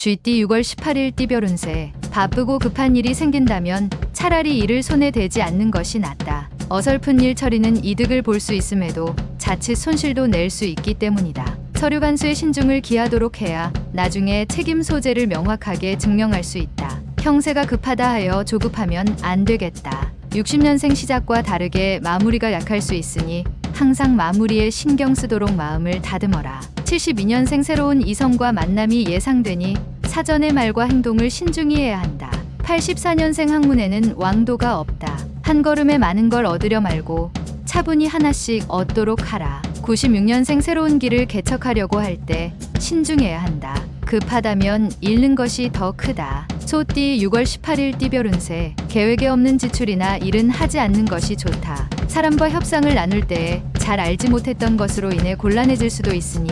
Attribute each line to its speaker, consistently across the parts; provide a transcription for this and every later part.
Speaker 1: GT 6월 18일 띠별 운세. 바쁘고 급한 일이 생긴다면 차라리 일을 손에 대지 않는 것이 낫다. 어설픈 일 처리는 이득을 볼 수 있음에도 자칫 손실도 낼 수 있기 때문이다. 서류 간수에 신중을 기하도록 해야 나중에 책임 소재를 명확하게 증명할 수 있다. 형세가 급하다 하여 조급하면 안 되겠다. 60년생 시작과 다르게 마무리가 약할 수 있으니 항상 마무리에 신경 쓰도록 마음을 다듬어라. 72년생 새로운 이성과 만남이 예상되니 사전의 말과 행동을 신중히 해야 한다. 84년생 학문에는 왕도가 없다. 한 걸음에 많은 걸 얻으려 말고 차분히 하나씩 얻도록 하라. 96년생 새로운 길을 개척하려고 할 때 신중해야 한다. 급하다면 잃는 것이 더 크다. 소띠 6월 18일 띠별 운세. 계획에 없는 지출이나 일은 하지 않는 것이 좋다. 사람과 협상을 나눌 때에 잘 알지 못했던 것으로 인해 곤란해질 수도 있으니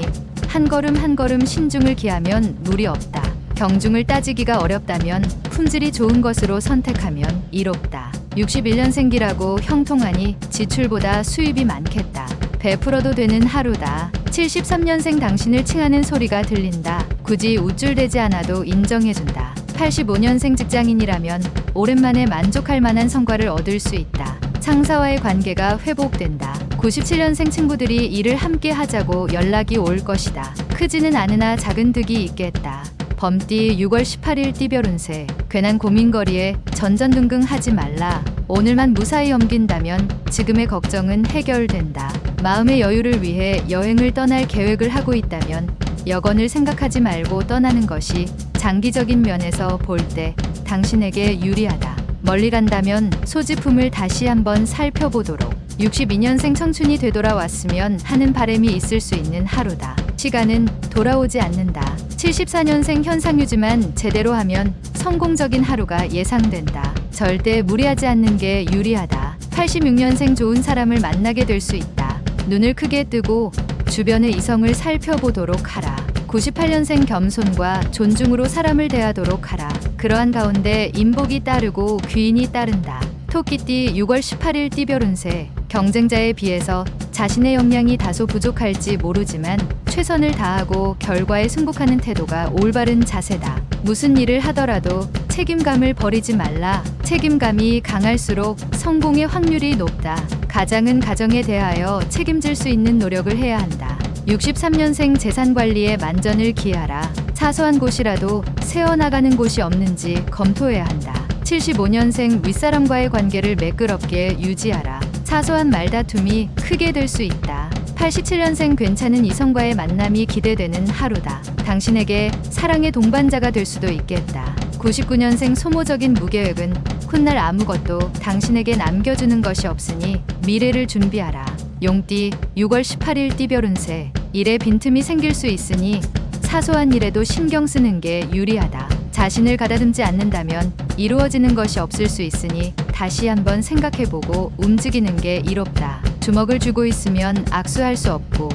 Speaker 1: 한 걸음 한 걸음 신중을 기하면 무리 없다. 경중을 따지기가 어렵다면 품질이 좋은 것으로 선택하면 이롭다. 61년생기라고 형통하니 지출보다 수입이 많겠다. 베풀어도 되는 하루다. 73년생 당신을 칭하는 소리가 들린다. 굳이 우쭐대지 않아도 인정해준다. 85년생 직장인이라면 오랜만에 만족할 만한 성과를 얻을 수 있다. 상사와의 관계가 회복된다. 97년생 친구들이 일을 함께 하자고 연락이 올 것이다. 크지는 않으나 작은 득이 있겠다. 범띠 6월 18일 띠별 운세. 괜한 고민거리에 전전긍긍 하지 말라. 오늘만 무사히 넘긴다면 지금의 걱정은 해결된다. 마음의 여유를 위해 여행을 떠날 계획을 하고 있다면 여건을 생각하지 말고 떠나는 것이 장기적인 면에서 볼 때 당신에게 유리하다. 멀리 간다면 소지품을 다시 한번 살펴보도록. 62년생 청춘이 되돌아왔으면 하는 바람이 있을 수 있는 하루다. 시간은 돌아오지 않는다. 74년생 현상유지만 제대로 하면 성공적인 하루가 예상된다. 절대 무리하지 않는 게 유리하다. 86년생 좋은 사람을 만나게 될 수 있다. 눈을 크게 뜨고 주변의 이성을 살펴보도록 하라. 98년생 겸손과 존중으로 사람을 대하도록 하라. 그러한 가운데 인복이 따르고 귀인이 따른다. 토끼띠 6월 18일 띠별 운세. 경쟁자에 비해서 자신의 역량이 다소 부족할지 모르지만 최선을 다하고 결과에 승복하는 태도가 올바른 자세다. 무슨 일을 하더라도 책임감을 버리지 말라. 책임감이 강할수록 성공의 확률이 높다. 가장은 가정에 대하여 책임질 수 있는 노력을 해야 한다. 63년생 재산 관리에 만전을 기하라. 사소한 곳이라도 새어나가는 곳이 없는지 검토해야 한다. 75년생 윗사람과의 관계를 매끄럽게 유지하라. 사소한 말다툼이 크게 될 수 있다. 87년생 괜찮은 이성과의 만남이 기대되는 하루다. 당신에게 사랑의 동반자가 될 수도 있겠다. 99년생 소모적인 무계획은 훗날 아무것도 당신에게 남겨주는 것이 없으니 미래를 준비하라. 용띠 6월 18일 띠별 운세. 일에 빈틈이 생길 수 있으니 사소한 일에도 신경 쓰는 게 유리하다. 자신을 가다듬지 않는다면 이루어지는 것이 없을 수 있으니 다시 한번 생각해보고 움직이는 게 이롭다. 주먹을 쥐고 있으면 악수할 수 없고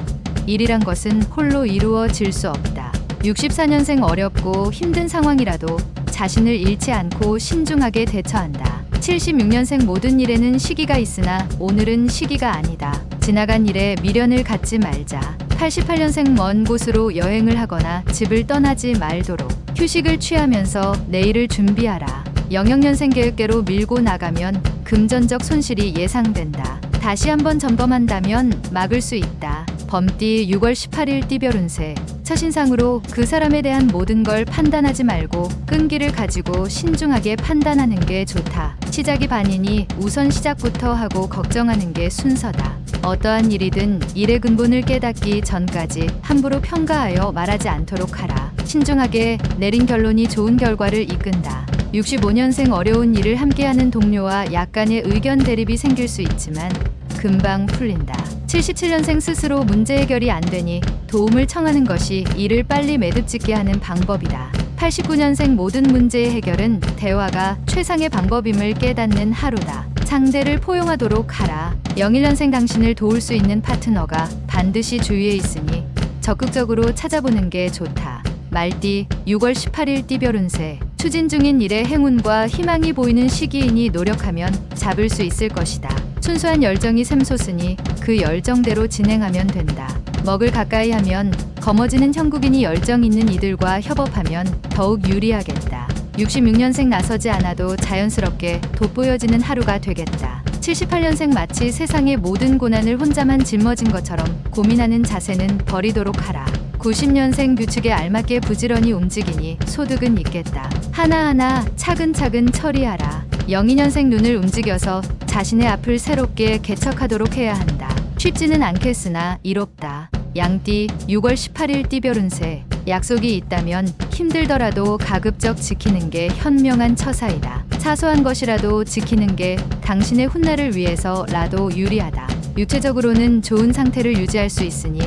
Speaker 1: 일이란 것은 홀로 이루어질 수 없다. 64년생 어렵고 힘든 상황이라도 자신을 잃지 않고 신중하게 대처한다. 76년생 모든 일에는 시기가 있으나 오늘은 시기가 아니다. 지나간 일에 미련을 갖지 말자. 88년생 먼 곳으로 여행을 하거나 집을 떠나지 말도록. 휴식을 취하면서 내일을 준비하라. 00년생 계획대로 밀고 나가면 금전적 손실이 예상된다. 다시 한번 점검한다면 막을 수 있다. 범띠 6월 18일 띠별 운세. 첫인상으로 그 사람에 대한 모든 걸 판단하지 말고 끈기를 가지고 신중하게 판단하는 게 좋다. 시작이 반이니 우선 시작부터 하고 걱정하는 게 순서다. 어떠한 일이든 일의 근본을 깨닫기 전까지 함부로 평가하여 말하지 않도록 하라. 신중하게 내린 결론이 좋은 결과를 이끈다. 65년생 어려운 일을 함께하는 동료와 약간의 의견 대립이 생길 수 있지만 금방 풀린다. 77년생 스스로 문제 해결이 안 되니 도움을 청하는 것이 일을 빨리 매듭짓게 하는 방법이다. 89년생 모든 문제의 해결은 대화가 최상의 방법임을 깨닫는 하루다. 상대를 포용하도록 하라. 01년생 당신을 도울 수 있는 파트너가 반드시 주위에 있으니 적극적으로 찾아보는 게 좋다. 말띠 6월 18일 띠별 운세. 추진 중인 일에 행운과 희망이 보이는 시기이니 노력하면 잡을 수 있을 것이다. 순수한 열정이 샘솟으니 그 열정대로 진행하면 된다. 먹을 가까이 하면 검어지는 형국인이 열정 있는 이들과 협업하면 더욱 유리하겠다. 66년생 나서지 않아도 자연스럽게 돋보여지는 하루가 되겠다. 78년생 마치 세상의 모든 고난을 혼자만 짊어진 것처럼 고민하는 자세는 버리도록 하라. 90년생 규칙에 알맞게 부지런히 움직이니 소득은 있겠다. 하나하나 차근차근 처리하라. 02년생 눈을 움직여서 자신의 앞을 새롭게 개척하도록 해야 한다. 쉽지는 않겠으나 이롭다. 양띠 6월 18일 띠별 운세. 약속이 있다면 힘들더라도 가급적 지키는 게 현명한 처사이다. 사소한 것이라도 지키는 게 당신의 훗날을 위해서라도 유리하다. 육체적으로는 좋은 상태를 유지할 수 있으니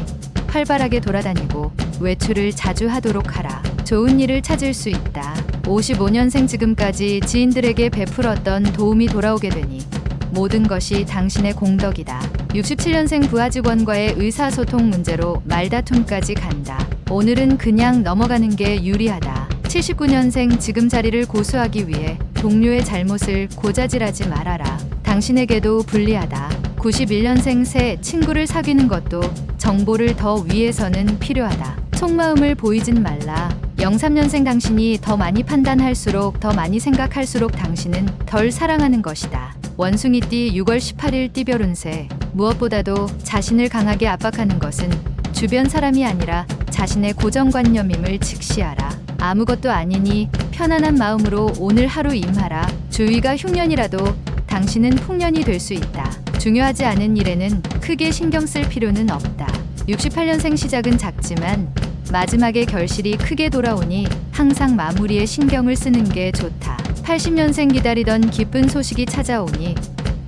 Speaker 1: 활발하게 돌아다니고 외출을 자주 하도록 하라. 좋은 일을 찾을 수 있다. 55년생 지금까지 지인들에게 베풀었던 도움이 돌아오게 되니 모든 것이 당신의 공덕이다. 67년생 부하 직원과의 의사소통 문제로 말다툼까지 간다. 오늘은 그냥 넘어가는 게 유리하다. 79년생 지금 자리를 고수하기 위해 동료의 잘못을 고자질하지 말아라. 당신에게도 불리하다. 91년생 새 친구를 사귀는 것도 정보를 더 위해서는 필요하다. 속마음을 보이진 말라. 03년생 당신이 더 많이 판단할수록 더 많이 생각할수록 당신은 덜 사랑하는 것이다. 원숭이띠 6월 18일 띠별 운세. 무엇보다도 자신을 강하게 압박하는 것은 주변 사람이 아니라 자신의 고정관념임을 직시하라. 아무것도 아니니 편안한 마음으로 오늘 하루 임하라. 주위가 흉년이라도 당신은 풍년이 될 수 있다. 중요하지 않은 일에는 크게 신경 쓸 필요는 없다. 68년생 시작은 작지만 마지막에 결실이 크게 돌아오니 항상 마무리에 신경을 쓰는 게 좋다. 80년생 기다리던 기쁜 소식이 찾아오니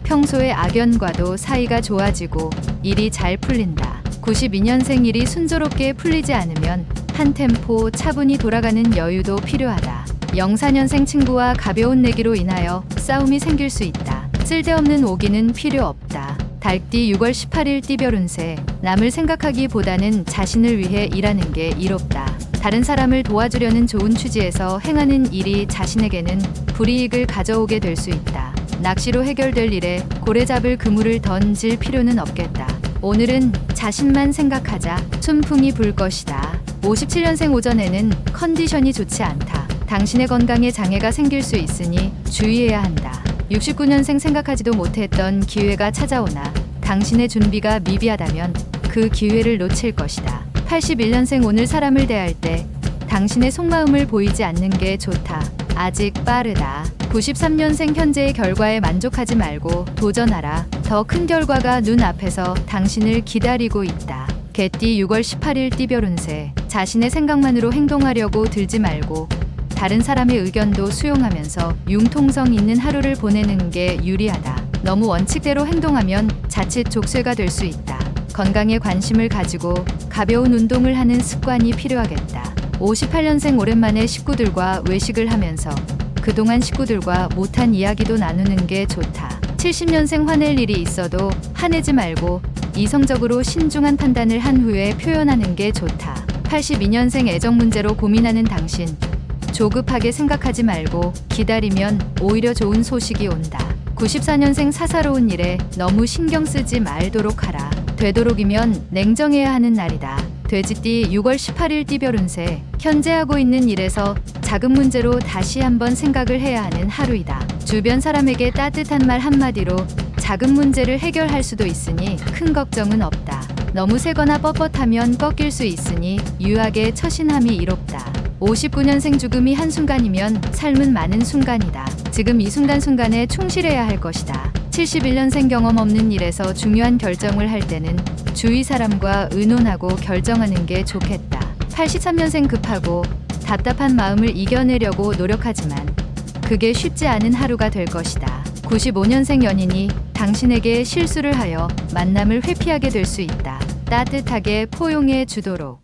Speaker 1: 평소의 악연과도 사이가 좋아지고 일이 잘 풀린다. 92년생 일이 순조롭게 풀리지 않으면 한 템포 차분히 돌아가는 여유도 필요하다. 04년생 친구와 가벼운 내기로 인하여 싸움이 생길 수 있다. 쓸데없는 오기는 필요 없다. 달띠 6월 18일 띠별 운세. 남을 생각하기보다는 자신을 위해 일하는 게 이롭다. 다른 사람을 도와주려는 좋은 취지에서 행하는 일이 자신에게는 불이익을 가져오게 될 수 있다. 낚시로 해결될 일에 고래 잡을 그물을 던질 필요는 없겠다. 오늘은 자신만 생각하자. 순풍이 불 것이다. 57년생 오전에는 컨디션이 좋지 않다. 당신의 건강에 장애가 생길 수 있으니 주의해야 한다. 69년생 생각하지도 못했던 기회가 찾아오나 당신의 준비가 미비하다면 그 기회를 놓칠 것이다. 81년생 오늘 사람을 대할 때 당신의 속마음을 보이지 않는 게 좋다. 아직 빠르다. 93년생 현재의 결과에 만족하지 말고 도전하라. 더 큰 결과가 눈앞에서 당신을 기다리고 있다. 개띠 6월 18일 띠별 운세. 자신의 생각만으로 행동하려고 들지 말고 다른 사람의 의견도 수용하면서 융통성 있는 하루를 보내는 게 유리하다. 너무 원칙대로 행동하면 자칫 족쇄가 될 수 있다. 건강에 관심을 가지고 가벼운 운동을 하는 습관이 필요하겠다. 58년생 오랜만에 식구들과 외식을 하면서 그동안 식구들과 못한 이야기도 나누는 게 좋다. 70년생 화낼 일이 있어도 화내지 말고 이성적으로 신중한 판단을 한 후에 표현하는 게 좋다. 82년생 애정 문제로 고민하는 당신. 조급하게 생각하지 말고 기다리면 오히려 좋은 소식이 온다. 94년생 사사로운 일에 너무 신경 쓰지 말도록 하라. 되도록이면 냉정해야 하는 날이다. 돼지띠 6월 18일 띠별 운세. 현재 하고 있는 일에서 작은 문제로 다시 한번 생각을 해야 하는 하루이다. 주변 사람에게 따뜻한 말 한마디로 작은 문제를 해결할 수도 있으니 큰 걱정은 없다. 너무 세거나 뻣뻣하면 꺾일 수 있으니 유하게 처신함이 이롭다. 59년생 죽음이 한순간이면 삶은 많은 순간이다. 지금 이 순간순간에 충실해야 할 것이다. 71년생 경험 없는 일에서 중요한 결정을 할 때는 주위 사람과 의논하고 결정하는 게 좋겠다. 83년생 급하고 답답한 마음을 이겨내려고 노력하지만 그게 쉽지 않은 하루가 될 것이다. 95년생 연인이 당신에게 실수를 하여 만남을 회피하게 될 수 있다. 따뜻하게 포용해 주도록.